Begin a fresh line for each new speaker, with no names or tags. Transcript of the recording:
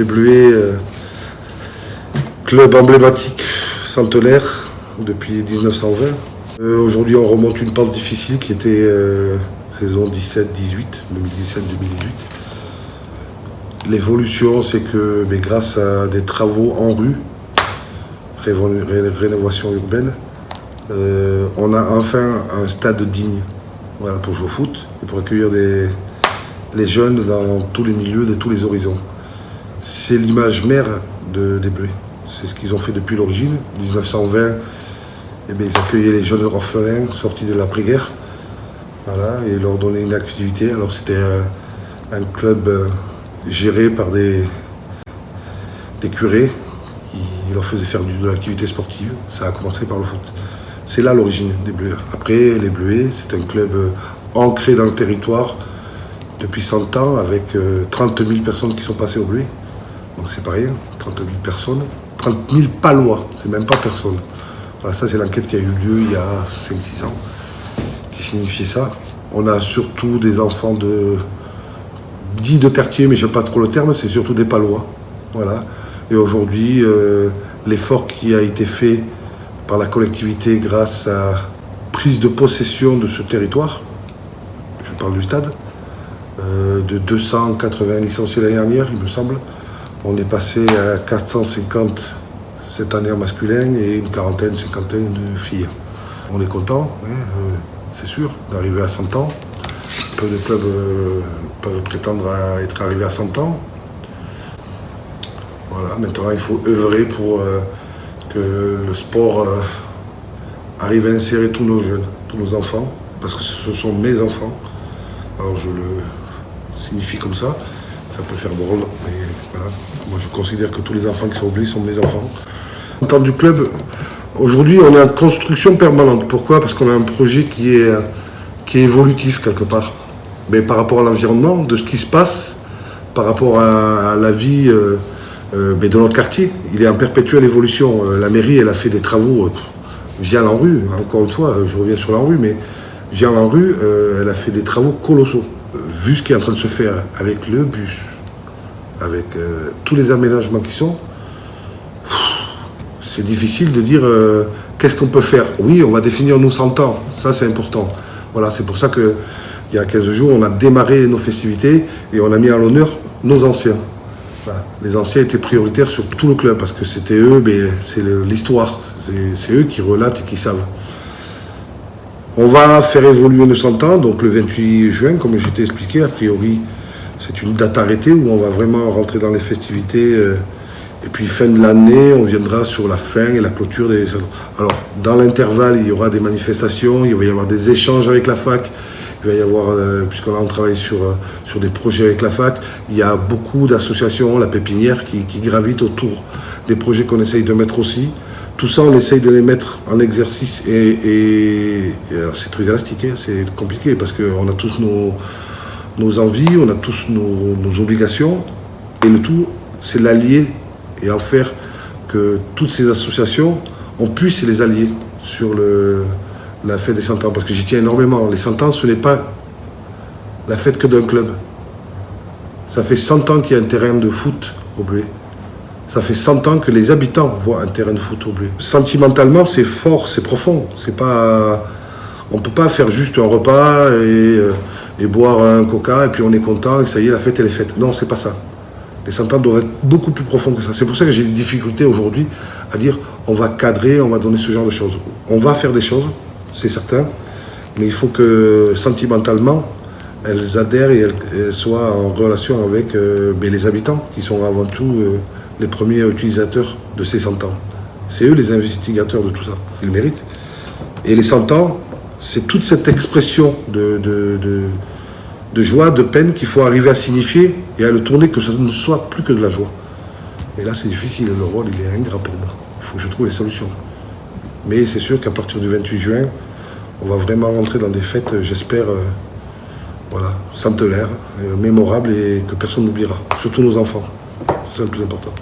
les Bleuets, club emblématique centenaire depuis 1920. Aujourd'hui, on remonte une pente difficile qui était saison 17-18, 2017-2018. L'évolution, c'est que grâce à des travaux en rue, rénovation urbaine, on a enfin un stade digne, voilà, pour jouer au foot et pour accueillir les jeunes dans tous les milieux, de tous les horizons. C'est l'image mère des Bleuets. C'est ce qu'ils ont fait depuis l'origine. 1920, ils accueillaient les jeunes orphelins sortis de l'après-guerre, voilà, et leur donnaient une activité. Alors c'était un club géré par des curés qui leur faisaient faire de l'activité sportive. Ça a commencé par le foot. C'est là l'origine des Bleuets. Après, les Bleuets, c'est un club ancré dans le territoire depuis 100 ans, avec 30 000 personnes qui sont passées au Bleuets. Donc c'est pas rien, 30 000 personnes. 30 000 palois, c'est même pas personne. Voilà, ça c'est l'enquête qui a eu lieu il y a 5-6 ans, qui signifiait ça. On a surtout des enfants dits de quartier, mais j'aime pas trop le terme, c'est surtout des palois. Voilà. Et aujourd'hui, l'effort qui a été fait par la collectivité grâce à la prise de possession de ce territoire, je parle du stade, de 280 licenciés l'année dernière, il me semble. On est passé à 450 cette année en masculin et une cinquantaine de filles. On est content, hein, c'est sûr, d'arriver à 100 ans. Peu de clubs peuvent prétendre à être arrivés à 100 ans. Voilà, maintenant il faut œuvrer pour que le sport arrive à insérer tous nos jeunes, tous nos enfants, parce que ce sont mes enfants. Alors je le signifie comme ça. Ça peut faire drôle, mais voilà. Moi je considère que tous les enfants qui sont oubliés sont mes enfants. En tant du club, aujourd'hui on est en construction permanente. Pourquoi ? Parce qu'on a un projet qui est évolutif quelque part. Mais par rapport à l'environnement, de ce qui se passe, par rapport à la vie de notre quartier, il est en perpétuelle évolution. La mairie, elle a fait des travaux via l'ANRU, encore une fois, je reviens sur l'ANRU, mais via l'ANRU, elle a fait des travaux colossaux. Vu ce qui est en train de se faire avec le bus, avec tous les aménagements qui sont, c'est difficile de dire qu'est-ce qu'on peut faire. Oui, on va définir nos 100 ans, ça c'est important. Voilà, c'est pour ça qu'il y a 15 jours, on a démarré nos festivités et on a mis à l'honneur nos anciens. Voilà. Les anciens étaient prioritaires sur tout le club parce que c'était eux, c'est l'histoire, c'est eux qui relatent et qui savent. On va faire évoluer nos 100 ans, donc le 28 juin, comme je t'ai expliqué, a priori, c'est une date arrêtée où on va vraiment rentrer dans les festivités. Et puis fin de l'année, on viendra sur la fin et la clôture des... Alors, dans l'intervalle, il y aura des manifestations, il va y avoir des échanges avec la fac, il va y avoir, puisqu'on on travaille sur des projets avec la fac, il y a beaucoup d'associations, la pépinière, qui gravitent autour des projets qu'on essaye de mettre aussi. Tout ça, on essaye de les mettre en exercice et alors c'est très élastique, hein, c'est compliqué parce qu'on a tous nos envies, on a tous nos obligations et le tout, c'est l'allier et en faire que toutes ces associations, on puisse les allier sur la fête des 100 ans parce que j'y tiens énormément. Les 100 ans, ce n'est pas la fête que d'un club. Ça fait 100 ans qu'il y a un terrain de foot au Bleuet. Ça fait 100 ans que les habitants voient un terrain de foot au Bleuet. Sentimentalement, c'est fort, c'est profond. C'est pas, on ne peut pas faire juste un repas et boire un coca et puis on est content et ça y est, la fête elle est faite. Non, c'est pas ça. Les 100 ans doivent être beaucoup plus profonds que ça. C'est pour ça que j'ai des difficultés aujourd'hui à dire on va cadrer, on va donner ce genre de choses. On va faire des choses, c'est certain, mais il faut que sentimentalement, elles adhèrent et elles soient en relation avec les habitants qui sont avant tout les premiers utilisateurs de ces 100 ans. C'est eux les investigateurs de tout ça. Ils le méritent. Et les 100 ans, c'est toute cette expression de joie, de peine qu'il faut arriver à signifier et à le tourner que ce ne soit plus que de la joie. Et là, c'est difficile. Le rôle, il est ingrat pour moi. Il faut que je trouve les solutions. Mais c'est sûr qu'à partir du 28 juin, on va vraiment rentrer dans des fêtes, j'espère, centenaires, mémorables et que personne n'oubliera. Surtout nos enfants. C'est ça le plus important.